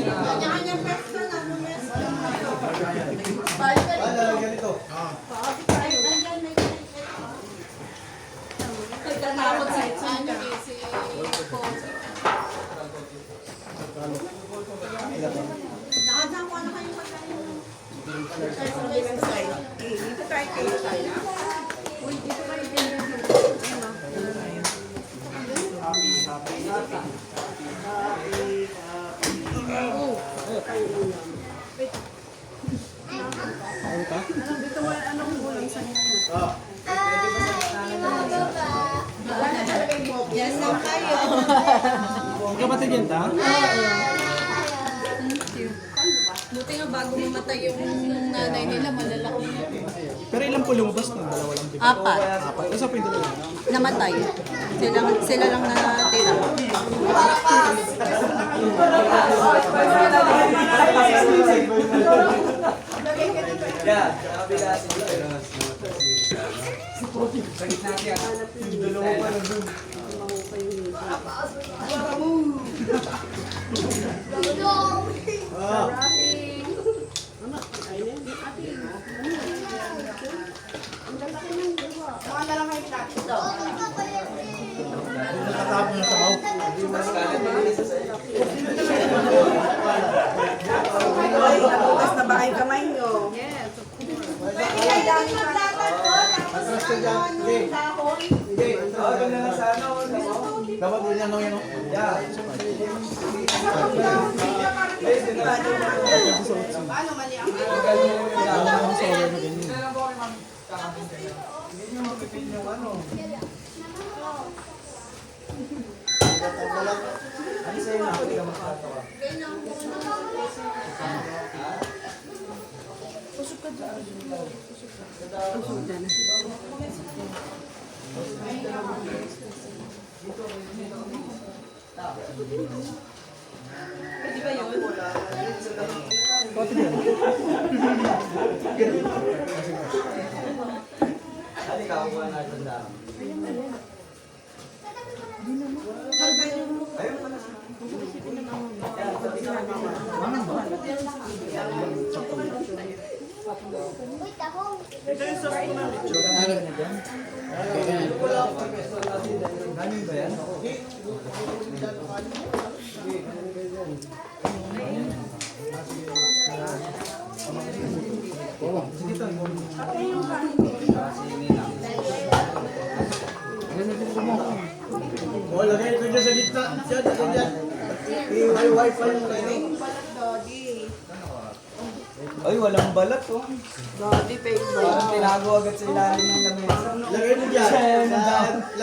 Kanya-kanyang pwesto na. Ganito. Nagtatakot sa ano si Nakadang ko ano kayong pagkain. Dito tayo kayo tayo. Uy, dito kayo din. Yan lang kayo. Magkapatid yan ta? Buti nga bago mamatay yung nanay nila, malalaki. Pero ilan po lumabas na? Dalawa lang din. Apat. Apat. Isa po yung dalawa. Namatay. Sila lang natira. Yeah, sabi kasi sakit natin. Dalawa pa na dun. Nakatapon na sa mouth. Tapos na ba kayo kamay nyo? Tawagan na lang sa ano. Dapat din yan lang yan. Yeah. Paano mali ang Ano sa'yo na? Hindi ka makakatawa. Ano ka kuha na ito na? Ayun pala siya. Galing ba yan? Oh, lagay ito dyan sa gitna. Diyan, diyan. Yung wifi yung kainin. Ay, walang balat oh. Dodi, fake Parang tinago agad sa ilalim ng lamesa. Lagay mo dyan.